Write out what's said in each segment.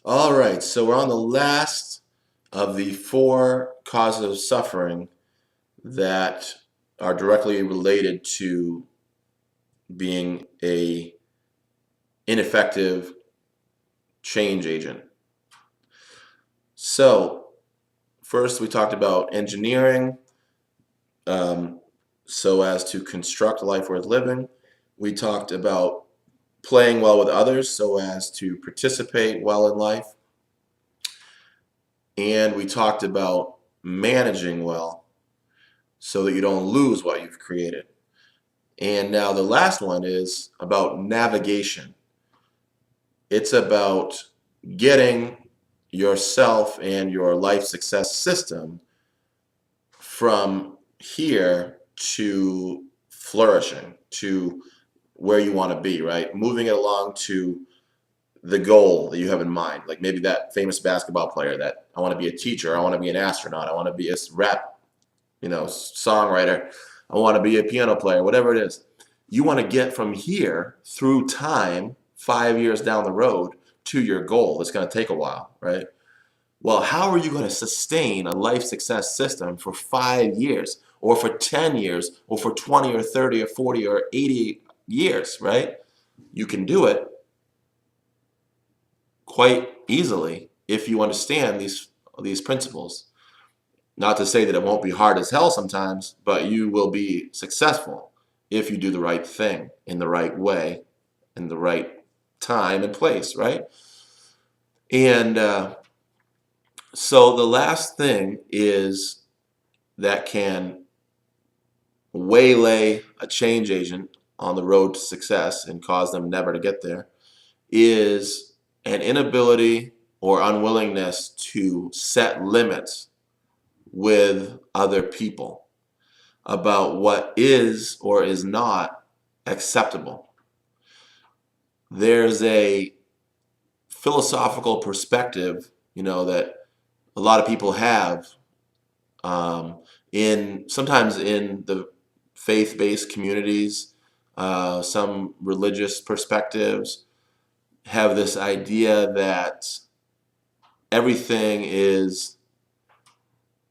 All right, so we're on the last of the four causes of suffering that are directly related to being a ineffective change agent. So first we talked about engineering um, so as to construct a life worth living. We talked about playing well with others so as to participate well in life. And we talked about managing well so that you don't lose what you've created. And now the last one is about navigation. It's about getting yourself and your life success system from here to flourishing, to where you want to be, right? Moving it along to the goal that you have in mind. Like maybe that famous basketball player that I want to be a teacher, I want to be an astronaut, I want to be a rap, songwriter, I want to be a piano player, whatever it is. You want to get from here through time, 5 years down the road, to your goal. It's going to take a while, right? Well, how are you going to sustain a life success system for 5 years or for 10 years or for 20 or 30 or 40 or 80 years, right? You can do it quite easily if you understand these principles. Not to say that it won't be hard as hell sometimes, but you will be successful if you do the right thing in the right way, in the right time and place, right? And so the last thing is that can waylay a change agent on the road to success and cause them never to get there is an inability or unwillingness to set limits with other people about what is or is not acceptable. There's a philosophical perspective, that a lot of people have in sometimes in the faith-based communities, some religious perspectives have this idea that everything is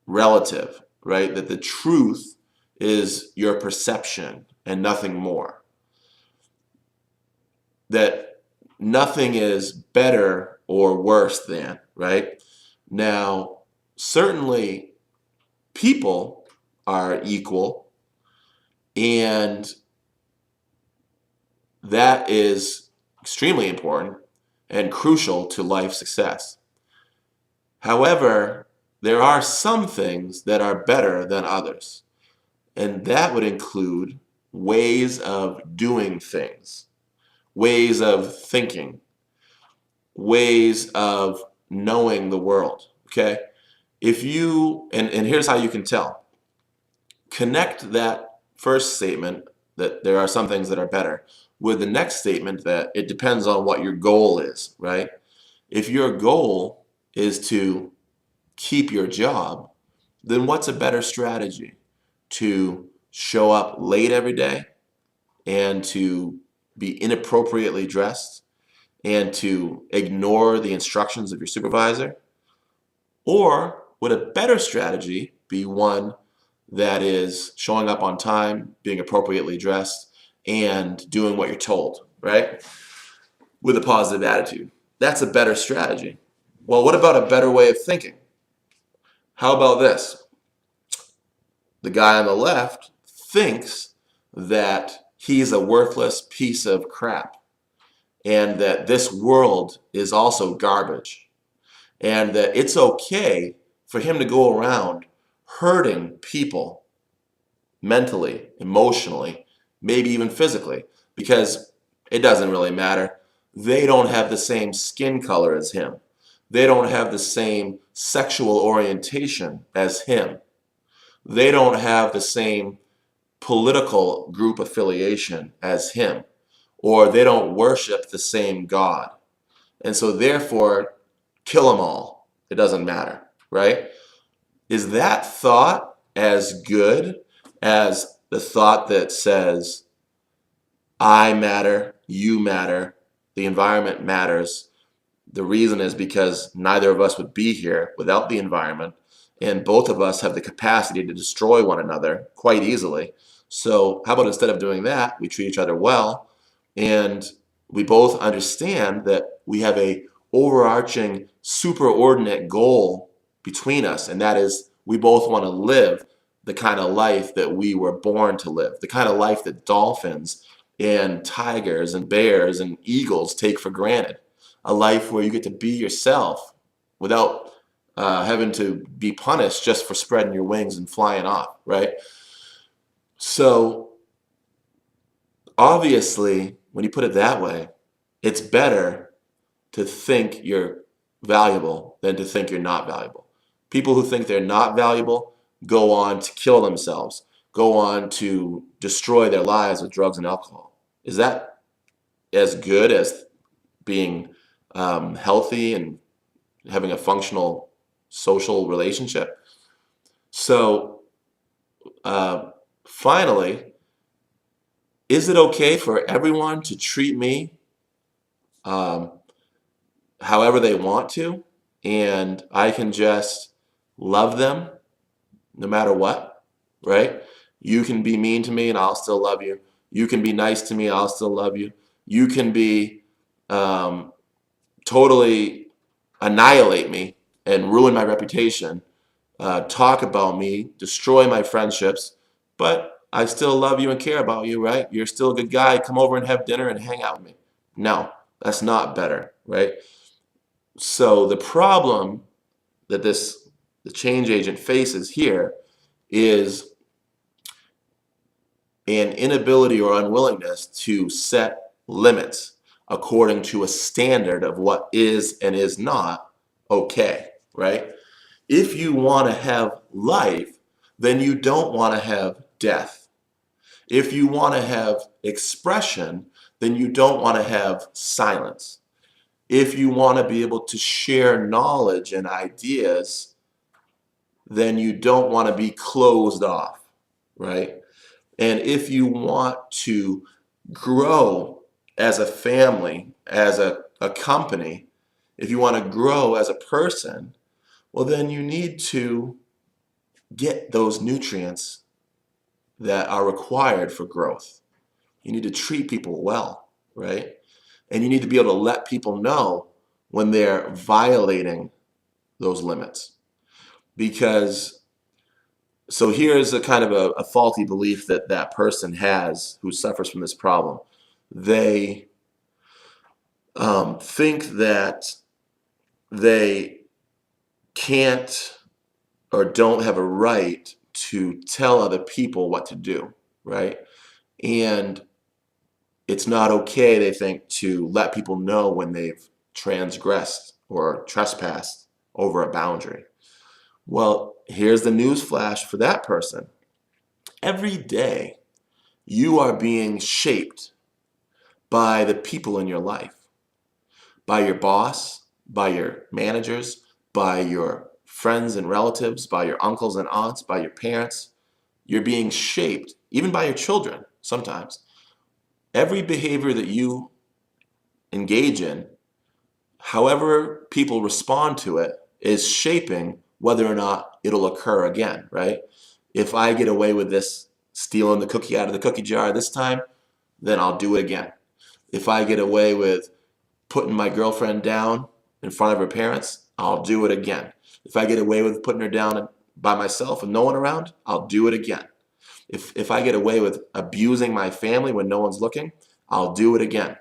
relative, right? That the truth is your perception and nothing more. That nothing is better or worse than, right? Now, certainly people are equal, and that is extremely important and crucial to life success. However, there are some things that are better than others, and that would include ways of doing things, ways of thinking, ways of knowing the world, okay? If you, and here's how you can tell. Connect that first statement that there are some things that are better with the next statement that it depends on what your goal is, right? If your goal is to keep your job, then what's a better strategy? To show up late every day and to be inappropriately dressed and to ignore the instructions of your supervisor? Or would a better strategy be one that is showing up on time, being appropriately dressed, and doing what you're told, right? With a positive attitude? That's a better strategy. Well, what about a better way of thinking? How about this? The guy on the left thinks that he's a worthless piece of crap and that this world is also garbage and that it's okay for him to go around hurting people mentally, emotionally, maybe even physically, because it doesn't really matter. They don't have the same skin color as him. They don't have the same sexual orientation as him. They don't have the same political group affiliation as him, or they don't worship the same God. And so therefore, kill them all. It doesn't matter, right? Is that thought as good as the thought that says, I matter, you matter, the environment matters, The reason is because neither of us would be here without the environment, and both of us have the capacity to destroy one another quite easily. So, how about instead of doing that, we treat each other well, and we both understand that we have a overarching, superordinate goal between us, and that is we both want to live the kind of life that we were born to live, the kind of life that dolphins and tigers and bears and eagles take for granted, a life where you get to be yourself without having to be punished just for spreading your wings and flying off, right? So obviously, when you put it that way, it's better to think you're valuable than to think you're not valuable. People who think they're not valuable go on to kill themselves, go on to destroy their lives with drugs and alcohol. Is that as good as being healthy and having a functional social relationship? So, uh, finally, is it okay for everyone to treat me um, however they want to, and I can just love them no matter what, right? You can be mean to me and I'll still love you. You can be nice to me, I'll still love you. You can be um, totally annihilate me and ruin my reputation, talk about me, destroy my friendships, but I still love you and care about you, right? You're still a good guy. Come over and have dinner and hang out with me. No, that's not better, right? So the problem that the change agent faces here is an inability or unwillingness to set limits according to a standard of what is and is not okay, right? If you want to have life, then you don't want to have death. If you want to have expression, then you don't want to have silence. If you want to be able to share knowledge and ideas, then you don't want to be closed off, right? And if you want to grow as a family, as a company, if you want to grow as a person, well, then you need to get those nutrients that are required for growth. You need to treat people well, right? And you need to be able to let people know when they're violating those limits. Because, so here's a kind of a faulty belief that that person has who suffers from this problem. They think that they can't or don't have a right to tell other people what to do, right? And it's not okay, they think, to let people know when they've transgressed or trespassed over a boundary. Well, here's the news flash for that person. Every day, you are being shaped by the people in your life, by your boss, by your managers, by your friends and relatives, by your uncles and aunts, by your parents. You're being shaped, even by your children sometimes. Every behavior that you engage in, however people respond to it, is shaping whether or not it'll occur again, right? If I get away with this stealing the cookie out of the cookie jar this time, then I'll do it again. If I get away with putting my girlfriend down in front of her parents, I'll do it again. If I get away with putting her down by myself and no one around, I'll do it again. If I get away with abusing my family when no one's looking, I'll do it again.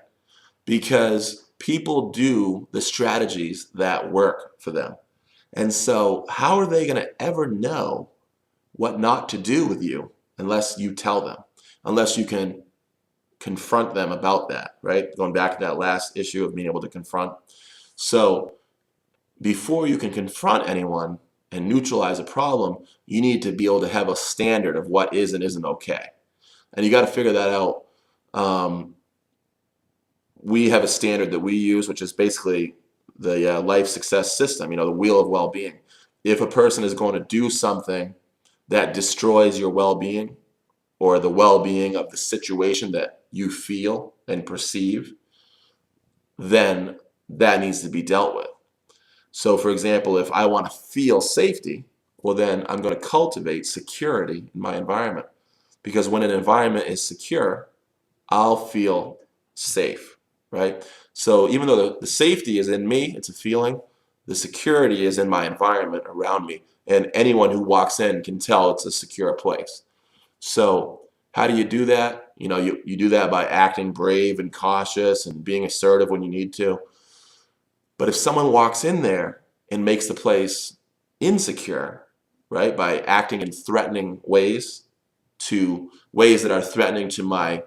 Because people do the strategies that work for them. And so, how are they going to ever know what not to do with you unless you tell them, unless you can confront them about that, right? Going back to that last issue of being able to confront. So, before you can confront anyone and neutralize a problem, you need to be able to have a standard of what is and isn't okay. And you got to figure that out. We have a standard that we use, which is basically the life success system, the wheel of well-being. If a person is going to do something that destroys your well-being or the well-being of the situation that you feel and perceive, then that needs to be dealt with. So for example, if I want to feel safety, well then I'm going to cultivate security in my environment. Because when an environment is secure, I'll feel safe, right? So even though the safety is in me, it's a feeling, the security is in my environment around me. And anyone who walks in can tell it's a secure place. So how do you do that? You do that by acting brave and cautious and being assertive when you need to. But if someone walks in there and makes the place insecure, right, by acting in threatening ways, to ways that are threatening to my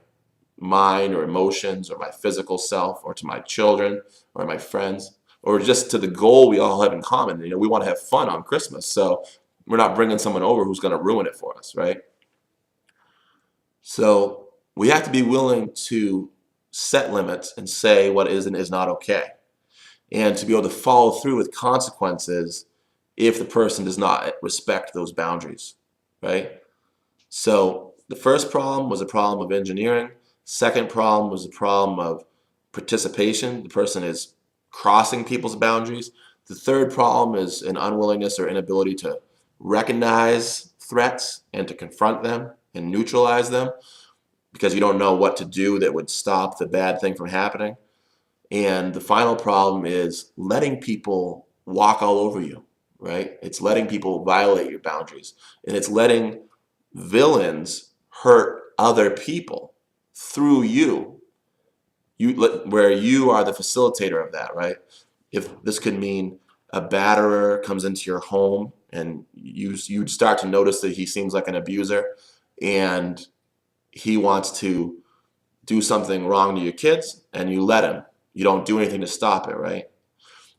mind or emotions or my physical self or to my children or my friends or just to the goal we all have in common. We want to have fun on Christmas. So we're not bringing someone over who's going to ruin it for us, right? So we have to be willing to set limits and say what is and is not okay, and to be able to follow through with consequences if the person does not respect those boundaries, right? So the first problem was a problem of engineering. Second problem was a problem of participation. The person is crossing people's boundaries. The third problem is an unwillingness or inability to recognize threats and to confront them and neutralize them because you don't know what to do that would stop the bad thing from happening. And the final problem is letting people walk all over you, right? It's letting people violate your boundaries. And it's letting villains hurt other people through you, where you are the facilitator of that, right? If this could mean a batterer comes into your home and you'd start to notice that he seems like an abuser and he wants to do something wrong to your kids and you let him. You don't do anything to stop it, right?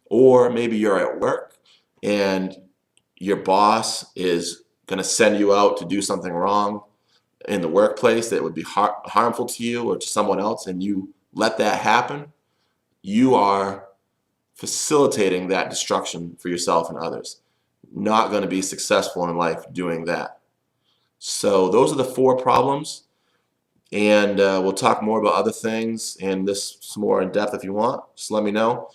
Or maybe you're at work and your boss is going to send you out to do something wrong in the workplace that would be harmful to you or to someone else, and you let that happen. You are facilitating that destruction for yourself and others. Not going to be successful in life doing that. So those are the 4 problems. And we'll talk more about other things and this some more in depth if you want. Just let me know.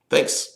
Thanks.